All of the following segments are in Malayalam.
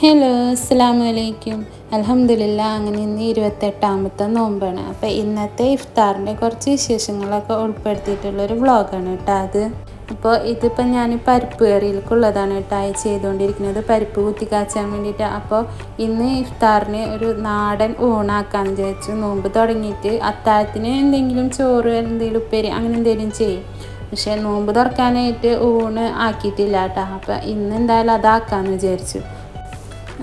ഹലോ, അസ്സലാമു അലൈക്കും. അൽഹംദുലില്ലാ, അങ്ങനെ ഇന്ന് 28ാമത്തെ നോമ്പാണ്. അപ്പോൾ ഇന്നത്തെ ഇഫ്താറിൻ്റെ കുറച്ച് വിശേഷങ്ങളൊക്കെ ഉൾപ്പെടുത്തിയിട്ടുള്ളൊരു വ്ളോഗാണ് കേട്ടോ അത്. അപ്പോൾ ഇതിപ്പോൾ ഞാൻ പരിപ്പ് കറിയിലേക്കുള്ളതാണ് കേട്ടോ ചെയ്തുകൊണ്ടിരിക്കുന്നത്, പരിപ്പ് കുത്തി കാച്ചാൻ വേണ്ടിയിട്ട്. അപ്പോൾ ഇന്ന് ഇഫ്താറിന് ഒരു നാടൻ ഊണാക്കാമെന്ന് വിചാരിച്ചു. നോമ്പ് തുടങ്ങിയിട്ട് അത്താഴത്തിന് എന്തെങ്കിലും ചോറ്, എന്തെങ്കിലും ഉപ്പേരി അങ്ങനെ എന്തെങ്കിലും ചെയ്യും. പക്ഷേ നോമ്പ് തുറക്കാനായിട്ട് ഊണ് ആക്കിയിട്ടില്ല കേട്ടോ. അപ്പോൾ ഇന്ന് എന്തായാലും അതാക്കാമെന്ന് വിചാരിച്ചു.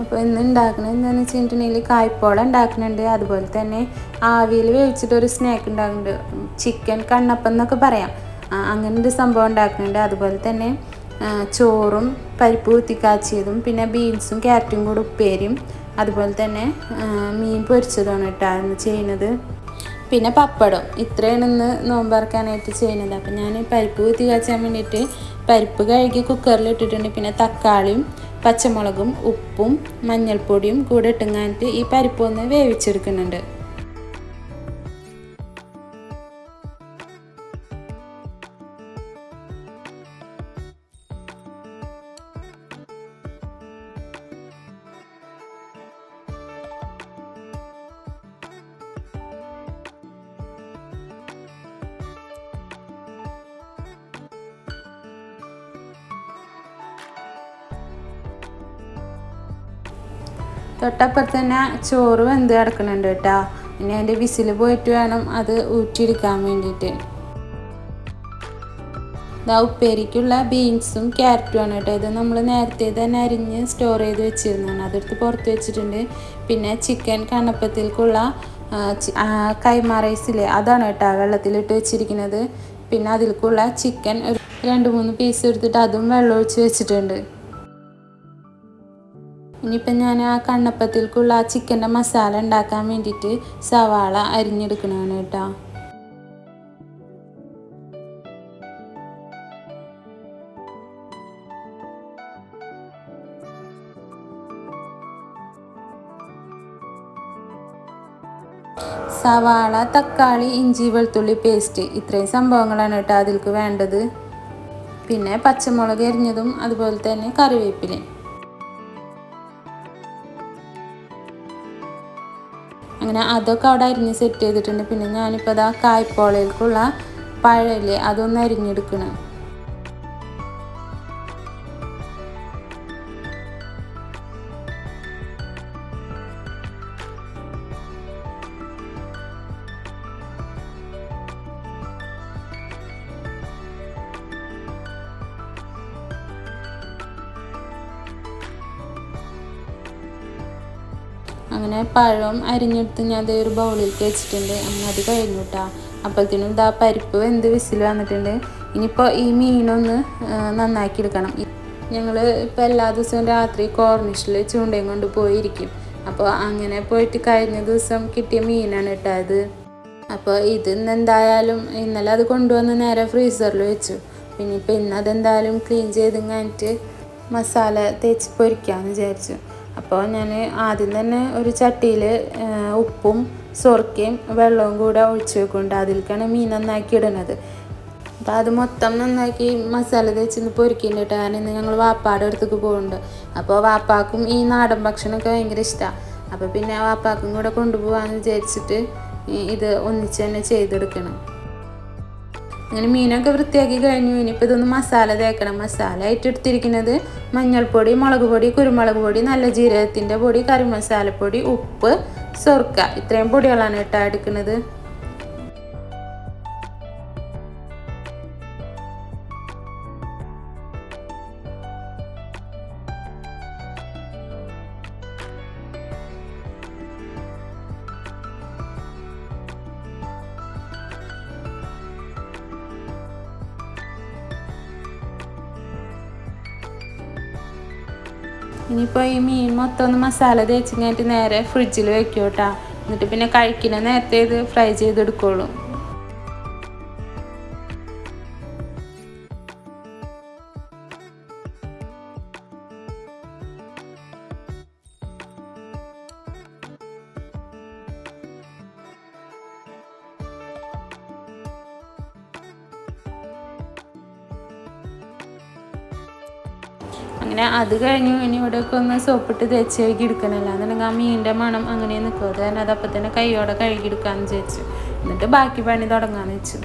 അപ്പോൾ ഇന്ന് ഉണ്ടാക്കുന്നത് എന്താണെന്ന് വെച്ചിട്ടുണ്ടെങ്കിൽ കായ്പോള ഉണ്ടാക്കുന്നുണ്ട്. അതുപോലെ തന്നെ ആവിയിൽ വേവിച്ചിട്ടൊരു സ്നാക്ക് ഉണ്ടാക്കുന്നുണ്ട്, ചിക്കൻ കണ്ണപ്പം എന്നൊക്കെ പറയാം. അങ്ങനെ ഒരു സംഭവം ഉണ്ടാക്കുന്നുണ്ട്. അതുപോലെ തന്നെ ചോറും പരിപ്പ് കുത്തിക്കാച്ചിയതും പിന്നെ ബീൻസും ക്യാരറ്റും കൂടെ ഉപ്പേരിയും അതുപോലെ തന്നെ മീൻ പൊരിച്ചതാണ് കേട്ടോ ചെയ്യുന്നത്. പിന്നെ പപ്പടം. ഇത്രയാണ് ഇന്ന് നോമ്പറക്കാനായിട്ട് ചെയ്യുന്നത്. അപ്പം ഞാൻ പരിപ്പ് കുത്തി കാച്ചാൻ വേണ്ടിയിട്ട് പരിപ്പ് കഴുകി കുക്കറിൽ ഇട്ടിട്ടുണ്ട്. പിന്നെ തക്കാളിയും പച്ചമുളകും ഉപ്പും മഞ്ഞൾപ്പൊടിയും കൂടെ ഇട്ടുങ്ങാനിട്ട് ഈ പരിപ്പൊന്ന് വേവിച്ചെടുക്കുന്നുണ്ട്. തൊട്ടപ്പുറത്ത് തന്നെ ചോറ് വെന്ത് കിടക്കുന്നുണ്ട് കേട്ടോ. പിന്നെ അതിൻ്റെ വിസിൽ പോയിട്ട് വേണം അത് ഊറ്റിയെടുക്കാൻ വേണ്ടിയിട്ട്. ഇതാ ഉപ്പേരിക്കുള്ള ബീൻസും ക്യാരറ്റുമാണ് കേട്ടോ. ഇത് നമ്മൾ നേരത്തെ തന്നെ അരിഞ്ഞ് സ്റ്റോർ ചെയ്ത് വെച്ചിരുന്നതാണ്, അതെടുത്ത് പുറത്ത് വെച്ചിട്ടുണ്ട്. പിന്നെ ചിക്കൻ കണ്ണപ്പത്തിലേക്കുള്ള കൈമ റൈസില്ലേ, അതാണ് കേട്ടോ വെള്ളത്തിലിട്ട് വെച്ചിരിക്കുന്നത്. പിന്നെ അതിലേക്കുള്ള ചിക്കൻ ഒരു 2-3 പീസ് എടുത്തിട്ട് അതും വെള്ളമൊഴിച്ച് വെച്ചിട്ടുണ്ട്. ഇനിയിപ്പം ഞാൻ ആ കണ്ണപ്പത്തിലേക്കുള്ള ആ ചിക്കൻ്റെ മസാല ഉണ്ടാക്കാൻ വേണ്ടിയിട്ട് സവാള അരിഞ്ഞെടുക്കണതാണ് കേട്ടോ. സവാള, തക്കാളി, ഇഞ്ചി വെളുത്തുള്ളി പേസ്റ്റ്, ഇത്രയും സംഭവങ്ങളാണ് കേട്ടോ അതിലേക്ക് വേണ്ടത്. പിന്നെ പച്ചമുളക് അരിഞ്ഞതും അതുപോലെ തന്നെ കറിവേപ്പിലയും. അങ്ങനെ അതൊക്കെ അവിടെ അരിഞ്ഞ് സെറ്റ് ചെയ്തിട്ടുണ്ട്. പിന്നെ ഞാനിപ്പോൾ അതാ കായ്പോളയിലേക്കുള്ള പഴമില്ലേ അതൊന്ന് അരിഞ്ഞെടുക്കണം. അങ്ങനെ പഴം അരിഞ്ഞെടുത്ത് ഞാൻ അതേ ഒരു ബൗളിലേക്ക് വെച്ചിട്ടുണ്ട്. അങ്ങനെ അത് കഴിഞ്ഞു കേട്ടോ. അപ്പോഴത്തേനും ഇതാ പരിപ്പ് വെന്ത് വിസിൽ വന്നിട്ടുണ്ട്. ഇനിയിപ്പോൾ ഈ മീനൊന്ന് നന്നാക്കി എടുക്കണം. ഞങ്ങൾ ഇപ്പോൾ എല്ലാ ദിവസവും രാത്രി കോർണിഷിൽ ചൂണ്ടയും കൊണ്ട് പോയിരിക്കും. അപ്പോൾ അങ്ങനെ പോയിട്ട് കഴിഞ്ഞ ദിവസം കിട്ടിയ മീനാണ് കേട്ടോ അത്. അപ്പോൾ ഇത് ഇന്നെന്തായാലും ഇന്നലെ അത് കൊണ്ടുവന്ന് നേരെ ഫ്രീസറിൽ വെച്ചു. പിന്നെ ഇപ്പോൾ ഇന്ന് അതെന്തായാലും ക്ലീൻ ചെയ്ത് കഴിഞ്ഞിട്ട് മസാല തേച്ച് പൊരിക്കാമെന്ന് വിചാരിച്ചു. അപ്പോൾ ഞാൻ ആദ്യം തന്നെ ഒരു ചട്ടിയിൽ ഉപ്പും സുർക്കയും വെള്ളവും കൂടെ ഒഴിച്ച് വെക്കുന്നുണ്ട്. അതിലേക്കാണ് മീൻ നന്നാക്കി ഇടുന്നത്. അപ്പോൾ അത് മൊത്തം നന്നാക്കി മസാല തേച്ച് പൊരിക്കുന്നുണ്ട്. കാരണം ഇന്ന് ഞങ്ങൾ വാപ്പാടെ അടുത്തേക്ക് പോകുന്നുണ്ട്. അപ്പോൾ വാപ്പാക്കും ഈ നാടൻ ഭക്ഷണമൊക്കെ ഭയങ്കര ഇഷ്ടമാണ്. അപ്പോൾ പിന്നെ വാപ്പാക്കും കൂടെ കൊണ്ടുപോകാമെന്ന് വിചാരിച്ചിട്ട് ഇത് ഒന്നിച്ച് തന്നെ ചെയ്തെടുക്കണം. അങ്ങനെ മീനൊക്കെ വൃത്തിയാക്കി കഴിഞ്ഞു. ഇനിയിപ്പോൾ ഇതൊന്ന് മസാല തേക്കണം. മസാല ആയിട്ട് എടുത്തിരിക്കുന്നത് മഞ്ഞൾപ്പൊടി, മുളക് പൊടി, കുരുമുളക് പൊടി, നല്ല ജീരകത്തിൻ്റെ പൊടി, കറി മസാലപ്പൊടി, ഉപ്പ്, സുർക്ക, ഇത്രയും പൊടികളാണ് കേട്ടോ എടുക്കുന്നത്. ഇനിയിപ്പോൾ ഈ മീൻ മൊത്തം ഒന്ന് മസാല തേച്ച് കഴിഞ്ഞിട്ട് നേരെ ഫ്രിഡ്ജിൽ വെക്കും കേട്ടോ. എന്നിട്ട് പിന്നെ കഴിക്കുന്ന നേരത്തെ ഇത് ഫ്രൈ ചെയ്തെടുക്കുള്ളൂ. അങ്ങനെ അത് കഴിഞ്ഞു. ഇനി ഇവിടെയൊക്കെ ഒന്ന് സോപ്പിട്ട് തേച്ച് കഴുകി എടുക്കണമല്ലോ, എന്നുണ്ടെങ്കിൽ ആ മീനിൻ്റെ മണം അങ്ങനെ നിൽക്കും. അത് തന്നെ അതപ്പം തന്നെ കൈയോടെ കഴുകിയെടുക്കാമെന്ന് വിചാരിച്ചു. എന്നിട്ട് ബാക്കി പണി തുടങ്ങാമെന്ന് വെച്ചു.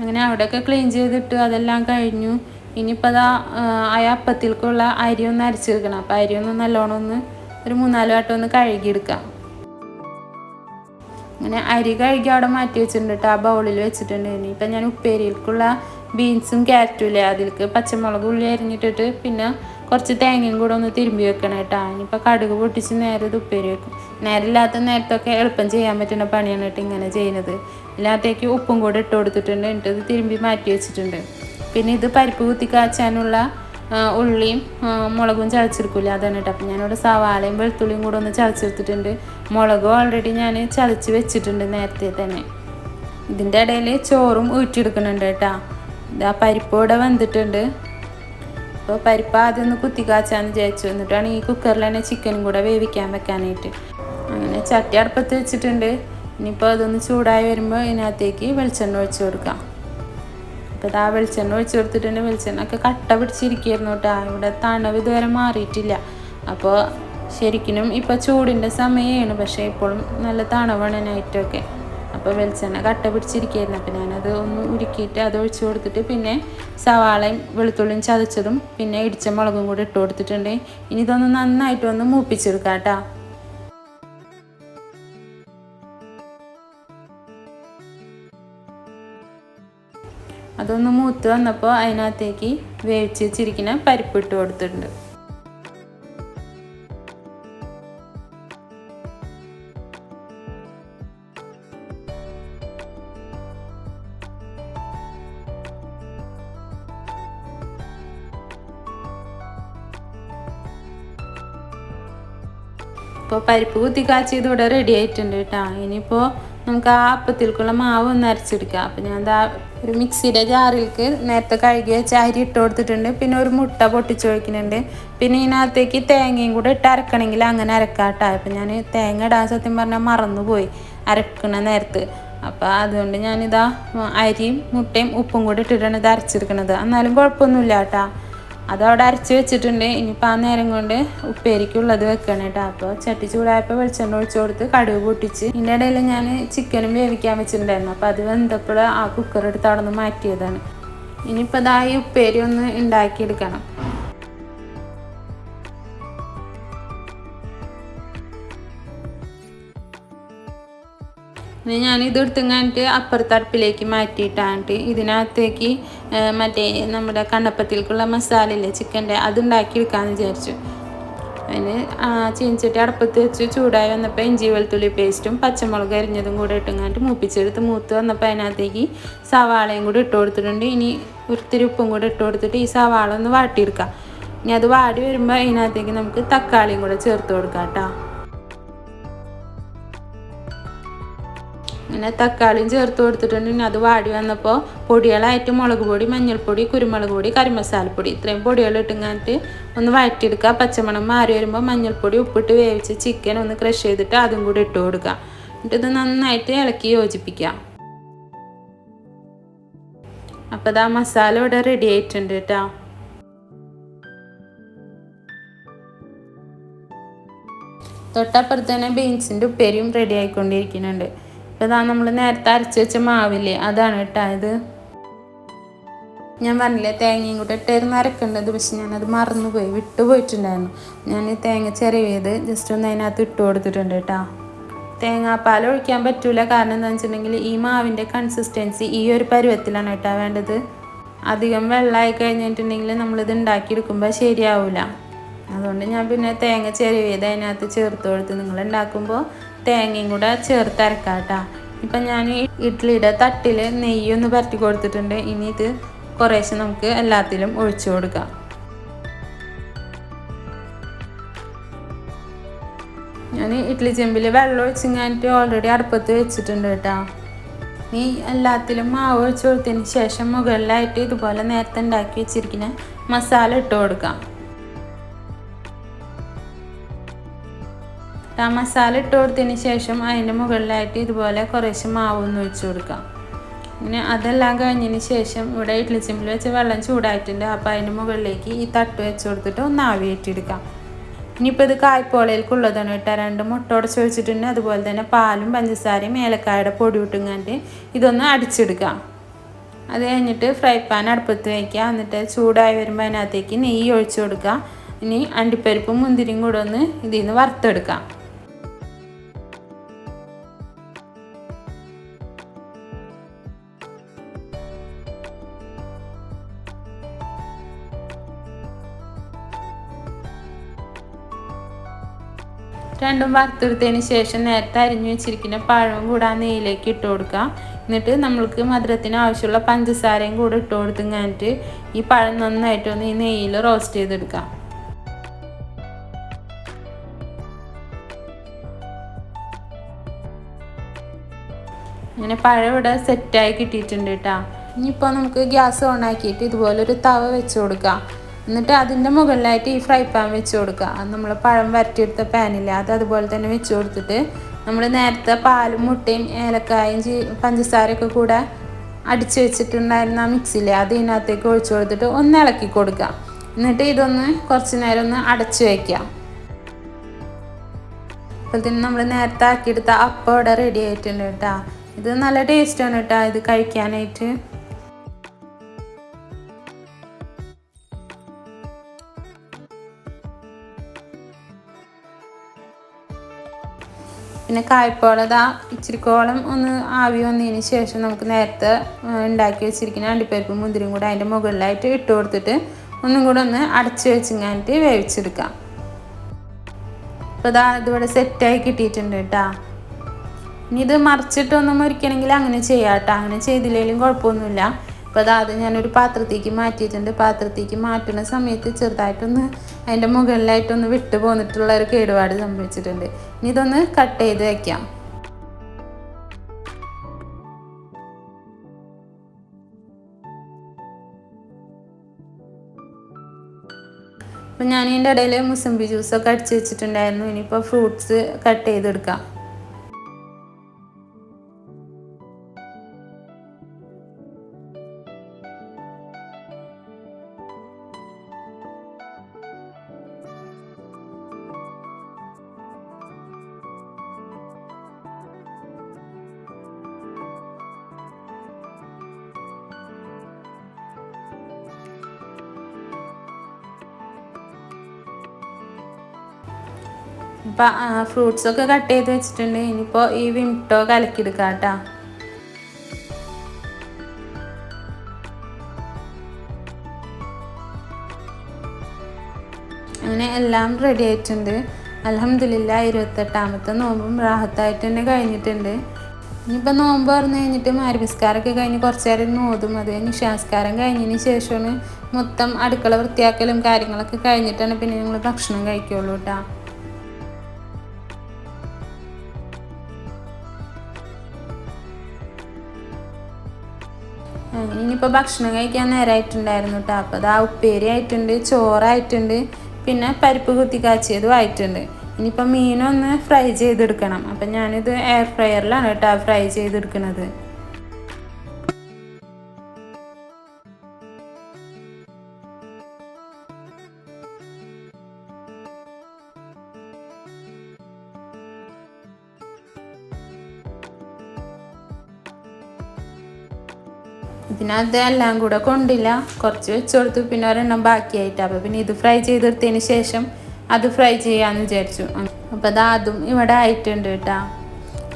അങ്ങനെ അവിടെയൊക്കെ ക്ലീൻ ചെയ്തിട്ട് അതെല്ലാം കഴിഞ്ഞു. ഇനിയിപ്പോൾ അതാ ആ അപ്പത്തിലേക്കുള്ള അരി ഒന്ന് അരച്ചെടുക്കണം. അപ്പോൾ അരി ഒന്ന് നല്ലോണം ഒന്ന് ഒരു 3-4 വട്ടം ഒന്ന് കഴുകിയെടുക്കാം. അങ്ങനെ അരി കഴുകി അവിടെ മാറ്റി വെച്ചിട്ടുണ്ട് കേട്ടോ, ആ ബൗളിൽ വെച്ചിട്ടുണ്ട്. ഇനിയിപ്പോൾ ഞാൻ ഉപ്പേരിയിലേക്കുള്ള ബീൻസും ക്യാരറ്റും ഇല്ലേ, അതിലേക്ക് പച്ചമുളക് ഉള്ളി അരിഞ്ഞിട്ടിട്ട് പിന്നെ കുറച്ച് തേങ്ങയും കൂടെ ഒന്ന് തിരുമ്പി വെക്കണം കേട്ടോ. ഇനിയിപ്പോൾ കടുക് പൊട്ടിച്ച് നേരെ ഇത് ഉപ്പേരി വെക്കും. നേരമില്ലാത്ത നേരത്തൊക്കെ എളുപ്പം ചെയ്യാൻ പറ്റുന്ന പണിയാണ് കേട്ടോ ഇങ്ങനെ ചെയ്യുന്നത്. ഇല്ലാത്തേക്ക് ഉപ്പും കൂടെ ഇട്ട് കൊടുത്തിട്ടുണ്ട്. എന്നിട്ട് ഇത് തിരുമ്പി മാറ്റി വെച്ചിട്ടുണ്ട്. പിന്നെ ഇത് പരിപ്പ് കുത്തി കാച്ചാനുള്ള ഉള്ളിയും മുളകും ചതച്ചെടുക്കില്ല, അതാണ് കേട്ടോ. അപ്പം ഞാനിവിടെ സവാളയും വെളുത്തുള്ളിയും കൂടെ ഒന്ന് ചതച്ചെടുത്തിട്ടുണ്ട്. മുളകും ഓൾറെഡി ഞാൻ ചതച്ച് വെച്ചിട്ടുണ്ട് നേരത്തെ തന്നെ. ഇതിൻ്റെ ഇടയിൽ ചോറും ഊറ്റിയെടുക്കുന്നുണ്ട് കേട്ടോ. ഇതാ പരിപ്പ് ഇവിടെ വെന്തിട്ടുണ്ട്. അപ്പോൾ പരിപ്പ് ആദ്യം ഒന്ന് കുത്തി കാച്ചാന്ന് വിചാരിച്ചു. എന്നിട്ടാണ് ഈ കുക്കറിൽ തന്നെ ചിക്കനും കൂടെ വേവിക്കാൻ വെക്കാനായിട്ട്. അങ്ങനെ ചട്ടി അടുപ്പത്ത് വെച്ചിട്ടുണ്ട്. ഇനിയിപ്പോൾ അതൊന്ന് ചൂടായി വരുമ്പോൾ ഇതിനകത്തേക്ക് വെളിച്ചെണ്ണ ഒഴിച്ച് കൊടുക്കാം. അപ്പോൾ ഇതാ വെളിച്ചെണ്ണ ഒഴിച്ച് കൊടുത്തിട്ടുണ്ട്. വെളിച്ചെണ്ണ ഒക്കെ കട്ട പിടിച്ചിരിക്കുകയായിരുന്നു കേട്ടോ. ഇവിടെ തണവ് ഇതുവരെ മാറിയിട്ടില്ല. അപ്പോൾ ശരിക്കും ഇപ്പോൾ ചൂടിൻ്റെ സമയമാണ്, പക്ഷേ ഇപ്പോഴും നല്ല തണവാണ് നൈറ്റൊക്കെ. അപ്പോൾ വെളിച്ചെണ്ണ കട്ട പിടിച്ചിരിക്കുകയായിരുന്നു. അപ്പോൾ ഞാനത് ഒന്ന് ഉരുക്കിയിട്ട് അത് ഒഴിച്ച് കൊടുത്തിട്ട് പിന്നെ സവാളയും വെളുത്തുള്ളിയും ചതച്ചതും പിന്നെ ഇടിച്ച മുളകും കൂടി ഇട്ട് കൊടുത്തിട്ടുണ്ട്. ഇനി ഇതൊന്ന് നന്നായിട്ട് ഒന്ന് മൂപ്പിച്ചെടുക്കാം കേട്ടോ. അതൊന്ന് മൂത്ത് വന്നപ്പോൾ അതിനകത്തേക്ക് വേവിച്ച് വെച്ചിരിക്കുന്ന പരിപ്പ് ഇട്ട് കൊടുത്തിട്ടുണ്ട്. ഇപ്പോൾ പരിപ്പ് കുത്തി കാച്ചിയത് ഇവിടെ റെഡി ആയിട്ടുണ്ട് കേട്ടോ. ഇനിയിപ്പോൾ നമുക്ക് ആ അപ്പത്തിലേക്കുള്ള മാവ് ഒന്ന് അരച്ചെടുക്കാം. അപ്പോൾ ഞാൻ എന്താ ഒരു മിക്സിയുടെ ജാറിലേക്ക് നേരത്തെ കഴുകി വെച്ച അരി ഇട്ട് കൊടുത്തിട്ടുണ്ട്. പിന്നെ ഒരു മുട്ട പൊട്ടിച്ച് ഒഴിക്കുന്നുണ്ട്. പിന്നെ ഇതിനകത്തേക്ക് തേങ്ങയും കൂടെ ഇട്ട് അരക്കണമെങ്കിൽ അങ്ങനെ അരക്കാം കേട്ടോ. അപ്പം ഞാൻ തേങ്ങ ഇടാൻ സത്യം പറഞ്ഞാൽ മറന്നുപോയി അരക്കണ നേരത്ത്. അപ്പോൾ അതുകൊണ്ട് ഞാനിതാ അരിയും മുട്ടയും ഉപ്പും കൂടി ഇട്ടിട്ടാണ് ഇത് അരച്ചെടുക്കണത്. എന്നാലും കുഴപ്പമൊന്നുമില്ല കേട്ടോ. അതവിടെ അരച്ച് വെച്ചിട്ടുണ്ട്. ഇനിയിപ്പോൾ ആ നേരം കൊണ്ട് ഉപ്പേരിക്കുള്ളത് വെക്കണം കേട്ടോ. അപ്പോൾ ചട്ടി ചൂടായപ്പോൾ വെളിച്ചെണ്ണ ഒഴിച്ച് കൊടുത്ത് കടുക് പൊട്ടിച്ച് ഇതിൻ്റെ ഇടയിൽ ഞാൻ ചിക്കനും വേവിക്കാൻ വെച്ചിട്ടുണ്ടായിരുന്നു. അപ്പോൾ അത് വെന്തപ്പോൾ ആ കുക്കർ എടുത്ത് അവിടെ നിന്ന് മാറ്റിയതാണ്. ഇനിയിപ്പോൾ ഇതാ ഈ ഉപ്പേരി ഒന്ന് ഉണ്ടാക്കിയെടുക്കണം. ഞാനിത് എടുത്തുങ്ങാനിട്ട് അപ്പുറത്തെ അടുപ്പിലേക്ക് മാറ്റിയിട്ടാണ്ട് ഇതിനകത്തേക്ക് മറ്റേ നമ്മുടെ കണ്ണപ്പത്തിലേക്കുള്ള മസാലയില്ലേ ചിക്കൻ്റെ, അത് ഉണ്ടാക്കിയെടുക്കാമെന്ന് വിചാരിച്ചു. അതിന് ചീനിച്ചട്ടി അടുപ്പത്ത് വെച്ച് ചൂടായി വന്നപ്പോൾ ഇഞ്ചി വെളുത്തുള്ളി പേസ്റ്റും പച്ചമുളക് അരിഞ്ഞതും കൂടെ ഇട്ടുങ്ങാണ്ട് മൂപ്പിച്ചെടുത്ത് മൂത്ത് വന്നപ്പോൾ അതിനകത്തേക്ക് സവാളയും കൂടി ഇട്ട് കൊടുത്തിട്ടുണ്ട്. ഇനി ഒത്തിരി ഉപ്പും കൂടെ ഇട്ട് കൊടുത്തിട്ട് ഈ സവാള ഒന്ന് വാട്ടിയെടുക്കാം. ഇനി അത് വാടി വരുമ്പോൾ അതിനകത്തേക്ക് നമുക്ക് തക്കാളിയും കൂടെ ചേർത്ത് കൊടുക്കാം കേട്ടോ. അങ്ങനെ തക്കാളിയും ചേർത്ത് കൊടുത്തിട്ടുണ്ട്. ഇനി അത് വാടി വന്നപ്പോൾ പൊടികളായിട്ട് മുളക് പൊടി, മഞ്ഞൾപ്പൊടി, കുരുമുളക് പൊടി, കറിമസാലപ്പൊടി ഇത്രയും പൊടികൾ ഇട്ടുങ്ങാനിട്ട് ഒന്ന് വഴറ്റിയെടുക്കുക. പച്ചമണം മാറി വരുമ്പോൾ മഞ്ഞൾപ്പൊടി ഉപ്പിട്ട് വേവിച്ച് ചിക്കൻ ഒന്ന് ക്രഷ് ചെയ്തിട്ട് അതും കൂടി ഇട്ട് കൊടുക്കുക. എന്നിട്ട് ഇത് നന്നായിട്ട് ഇളക്കി യോജിപ്പിക്കാം. അപ്പോൾ ഇതാ മസാല ഇവിടെ റെഡി ആയിട്ടുണ്ട് കേട്ടോ. തൊട്ടപ്പുറത്ത് തന്നെ ബീൻസിൻ്റെ ഉപ്പേരിയും റെഡി ആയിക്കൊണ്ടിരിക്കുന്നുണ്ട്. അപ്പോൾ ഇതാ നമ്മൾ നേരത്തെ അരച്ച് വെച്ച മാവില്ലേ, അതാണ് കേട്ടോ ഇത്. ഞാൻ പറഞ്ഞില്ലേ തേങ്ങയും കൂടെ ഇട്ടായിരുന്നു അരക്കേണ്ടത്, പക്ഷെ ഞാനത് മറന്നുപോയി, വിട്ടുപോയിട്ടുണ്ടായിരുന്നു. ഞാൻ തേങ്ങ ചിരവിയത് ജസ്റ്റ് ഒന്ന് അതിനകത്ത് ഇട്ട് കൊടുത്തിട്ടുണ്ട് കേട്ടോ. തേങ്ങാപ്പാൽ ഒഴിക്കാൻ പറ്റില്ല, കാരണം എന്താണെന്ന് വെച്ചിട്ടുണ്ടെങ്കിൽ ഈ മാവിൻ്റെ കൺസിസ്റ്റൻസി ഈ ഒരു പരുവത്തിലാണ് കേട്ടോ വേണ്ടത്. അധികം വെള്ളമായി കഴിഞ്ഞിട്ടുണ്ടെങ്കിൽ നമ്മളിത് ഉണ്ടാക്കിയെടുക്കുമ്പോൾ ശരിയാവില്ല. അതുകൊണ്ട് ഞാൻ പിന്നെ തേങ്ങ ചിരവിയത് അതിനകത്ത് ചേർത്ത് കൊടുത്ത് നിങ്ങൾ ഉണ്ടാക്കുമ്പോൾ തേങ്ങയും കൂടെ ചേർത്ത് അരക്കാം കേട്ടോ. ഇപ്പം ഞാൻ ഇഡ്ഡലിയുടെ തട്ടിൽ നെയ്യൊന്ന് പരട്ടി കൊടുത്തിട്ടുണ്ട്. ഇനി ഇത് കുറേശ്ശെ നമുക്ക് എല്ലാത്തിലും ഒഴിച്ചു കൊടുക്കാം. ഞാൻ ഇഡ്ഡലി ചെമ്പിൽ വെള്ളം ഒഴിച്ചിങ്ങാനിട്ട് ഓൾറെഡി അടുപ്പത്ത് വെച്ചിട്ടുണ്ട് കേട്ടോ. ഇനി എല്ലാത്തിലും മാവ് ഒഴിച്ച് കൊടുത്തതിന് ശേഷം മുകളിലായിട്ട് ഇതുപോലെ നേരത്തെ ഉണ്ടാക്കി വെച്ചിരിക്കുന്ന മസാല ഇട്ട് കൊടുക്കാം. മസാല ഇട്ട് കൊടുത്തതിന് ശേഷം അതിൻ്റെ മുകളിലായിട്ട് ഇതുപോലെ കുറേശ്ശെ മാവ് ഒന്ന് ഒഴിച്ച് കൊടുക്കാം. പിന്നെ അതെല്ലാം കഴിഞ്ഞതിന് ശേഷം ഇവിടെ ഇഡ്ഡലി ചെമ്പിൽ വെച്ച് വെള്ളം ചൂടായിട്ടുണ്ട്. അപ്പോൾ അതിൻ്റെ മുകളിലേക്ക് ഈ തട്ട് വെച്ച് കൊടുത്തിട്ട് ഒന്ന് ആവി കയറ്റിയെടുക്കാം. ഇനിയിപ്പോൾ ഇത് കായ്പോളയിലേക്കുള്ളതാണ് കേട്ടോ. 2 മുട്ട ഉടച്ച് വെച്ചിട്ടുണ്ട്. അതുപോലെ തന്നെ പാലും പഞ്ചസാരയും ഏലക്കായുടെ പൊടി ഇട്ടുങ്ങാണ്ട് ഇതൊന്ന് അടിച്ചെടുക്കാം. അത് കഴിഞ്ഞിട്ട് ഫ്രൈ പാൻ അടുപ്പത്ത് വയ്ക്കുക. എന്നിട്ട് ചൂടായി വരുമ്പോൾ അതിനകത്തേക്ക് നെയ്യ് ഒഴിച്ച് കൊടുക്കുക. ഇനി അണ്ടിപ്പരിപ്പും മുന്തിരിയും കൂടെ ഒന്ന് ഇതിൽ നിന്ന് വറുത്തെടുക്കാം. രണ്ടും വറുത്തെടുത്തതിന് ശേഷം നേരത്തെ അരിഞ്ഞു വെച്ചിരിക്കുന്ന പഴവും കൂടെ ആ നെയ്യിലേക്ക് ഇട്ട് കൊടുക്കാം. എന്നിട്ട് നമ്മൾക്ക് മധുരത്തിന് ആവശ്യമുള്ള പഞ്ചസാരയും കൂടെ ഇട്ട് കൊടുത്ത് കഴിഞ്ഞിട്ട് ഈ പഴം നന്നായിട്ടൊന്ന് ഈ നെയ്യിൽ റോസ്റ്റ് ചെയ്തെടുക്കാം. അങ്ങനെ പഴം ഇവിടെ സെറ്റായി കിട്ടിയിട്ടുണ്ട് കേട്ടോ. ഇനിയിപ്പോൾ നമുക്ക് ഗ്യാസ് ഓൺ ആക്കിയിട്ട് ഇതുപോലൊരു തവ വെച്ച് കൊടുക്കാം. എന്നിട്ട് അതിൻ്റെ മുകളിലായിട്ട് ഈ ഫ്രൈ പാൻ വെച്ച് കൊടുക്കുക. അത് നമ്മൾ പഴം വരട്ടിയെടുത്ത പാനില്ല, അത് അതുപോലെ തന്നെ വെച്ച് കൊടുത്തിട്ട് നമ്മൾ നേരത്തെ പാലും മുട്ടയും ഏലക്കായും പഞ്ചസാരയൊക്കെ കൂടെ അടിച്ച് വെച്ചിട്ടുണ്ടായിരുന്ന ആ മിക്സിയില്ലേ, അത് ഇതിനകത്തേക്ക് ഒഴിച്ചു കൊടുത്തിട്ട് ഒന്ന് ഇളക്കി കൊടുക്കുക. എന്നിട്ട് ഇതൊന്ന് കുറച്ച് നേരം ഒന്ന് അടച്ച് വയ്ക്കാം. അപ്പോൾ തന്നെ നമ്മൾ നേരത്തെ ആക്കിയെടുത്ത അപ്പം ഇവിടെ റെഡി ആയിട്ടുണ്ട് കേട്ടോ. ഇത് നല്ല ടേസ്റ്റാണ് കേട്ടോ ഇത് കഴിക്കാനായിട്ട്. പിന്നെ കായ്പോള ഇച്ചിരിക്കോളം ഒന്ന് ആവി വന്നതിന് ശേഷം നമുക്ക് നേരത്തെ ഉണ്ടാക്കി വെച്ചിരിക്കുന്ന അണ്ടിപ്പരിപ്പും മുന്തിരിയും കൂടെ അതിൻ്റെ മുകളിലായിട്ട് ഇട്ട് കൊടുത്തിട്ട് ഒന്നും കൂടെ ഒന്ന് അടച്ച് വെച്ചിങ്ങാനിട്ട് വേവിച്ചെടുക്കാം. അപ്പോൾ ഇതിവിടെ സെറ്റായി കിട്ടിയിട്ടുണ്ട് കേട്ടോ. ഇനി ഇത് മറിച്ചിട്ടൊന്നും മുറിക്കണമെങ്കിൽ അങ്ങനെ ചെയ്യാം കേട്ടോ. അങ്ങനെ ചെയ്തില്ലെങ്കിലും കുഴപ്പമൊന്നുമില്ല. അപ്പോൾ അത് ഞാനൊരു പാത്രത്തേക്ക് മാറ്റിയിട്ടുണ്ട്. പാത്രത്തേക്ക് മാറ്റുന്ന സമയത്ത് ചെറുതായിട്ടൊന്ന് അതിൻ്റെ മുകളിലായിട്ടൊന്ന് വിട്ട് പോന്നിട്ടുള്ള ഒരു കേടുപാട് സംഭവിച്ചിട്ടുണ്ട്. ഇനി ഇതൊന്ന് കട്ട് ചെയ്ത് വയ്ക്കാം. അപ്പോൾ ഞാൻ ഇതിൻ്റെ ഇടയിൽ മുസംബി ജ്യൂസൊക്കെ അടിച്ച് വെച്ചിട്ടുണ്ടായിരുന്നു. ഇനിയിപ്പോൾ ഫ്രൂട്ട്സ് കട്ട് ചെയ്തെടുക്കാം. ഇപ്പം ഫ്രൂട്ട്സൊക്കെ കട്ട് ചെയ്ത് വെച്ചിട്ടുണ്ട്. ഇനിയിപ്പോൾ ഈ വിംടോ കലക്കിയെടുക്കാം കേട്ടോ. അങ്ങനെ എല്ലാം റെഡി ആയിട്ടുണ്ട്. അൽഹംദുലില്ലാഹ് 28ാമത്തെ നോമ്പും റാഹത്തായിട്ട് തന്നെ കഴിഞ്ഞിട്ടുണ്ട്. ഇനിയിപ്പോൾ നോമ്പ് തുറന്ന് കഴിഞ്ഞിട്ട് മഗ്‌രിബ് കഴിഞ്ഞ് കുറച്ച് നേരം നോതും. അത് കഴിഞ്ഞ് ഇശാസ്കാരം കഴിഞ്ഞതിന് ശേഷമാണ് മൊത്തം അടുക്കള വൃത്തിയാക്കലും കാര്യങ്ങളൊക്കെ കഴിഞ്ഞിട്ടാണ് പിന്നെ ഞങ്ങൾ ഭക്ഷണം കഴിക്കുള്ളൂ കേട്ടോ. ഇനിയിപ്പോൾ ഭക്ഷണം കഴിക്കാൻ നേരമായിട്ടുണ്ടായിരുന്നു കേട്ടോ. അപ്പോൾ അത് ഉപ്പേരി ആയിട്ടുണ്ട്, ചോറായിട്ടുണ്ട്, പിന്നെ പരിപ്പ് കുത്തി കാച്ചിയതും ആയിട്ടുണ്ട്. ഇനിയിപ്പോൾ മീനൊന്ന് ഫ്രൈ ചെയ്തെടുക്കണം. അപ്പം ഞാനിത് എയർ ഫ്രയറിലാണ് കേട്ടോ ഫ്രൈ ചെയ്തെടുക്കുന്നത്. ഇതിനകത്ത് എല്ലാം കൂടെ കൊണ്ടില്ല, കുറച്ച് വെച്ച് കൊടുത്തു, പിന്നെ ഒരെണ്ണം ബാക്കിയായിട്ട്. അപ്പോൾ പിന്നെ ഇത് ഫ്രൈ ചെയ്തെടുത്തതിന് ശേഷം അത് ഫ്രൈ ചെയ്യാമെന്ന് വിചാരിച്ചു. അപ്പോൾ അതും ഇവിടെ ആയിട്ടുണ്ട് കേട്ടോ.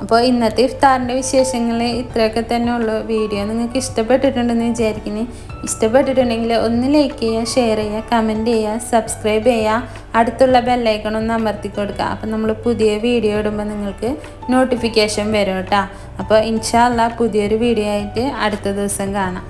അപ്പോൾ ഇന്നത്തെ ഇഫ്താറിൻ്റെ വിശേഷങ്ങൾ ഇത്രയൊക്കെ തന്നെ ഉള്ളൂ. വീഡിയോ നിങ്ങൾക്ക് ഇഷ്ടപ്പെട്ടിട്ടുണ്ടെന്ന് വിചാരിക്കുന്നു. ഇഷ്ടപ്പെട്ടിട്ടുണ്ടെങ്കിൽ ഒന്ന് ലൈക്ക് ചെയ്യുക, ഷെയർ ചെയ്യുക, കമൻറ്റ് ചെയ്യുക, സബ്സ്ക്രൈബ് ചെയ്യുക, അടുത്തുള്ള ബെല്ലൈക്കൺ ഒന്ന് അമർത്തി കൊടുക്കുക. അപ്പോൾ നമ്മൾ പുതിയ വീഡിയോ ഇടുമ്പോൾ നിങ്ങൾക്ക് നോട്ടിഫിക്കേഷൻ വരും കേട്ടോ. അപ്പോൾ ഇൻഷാ അല്ലാഹ് പുതിയൊരു വീഡിയോ ആയിട്ട് അടുത്ത ദിവസം കാണാം.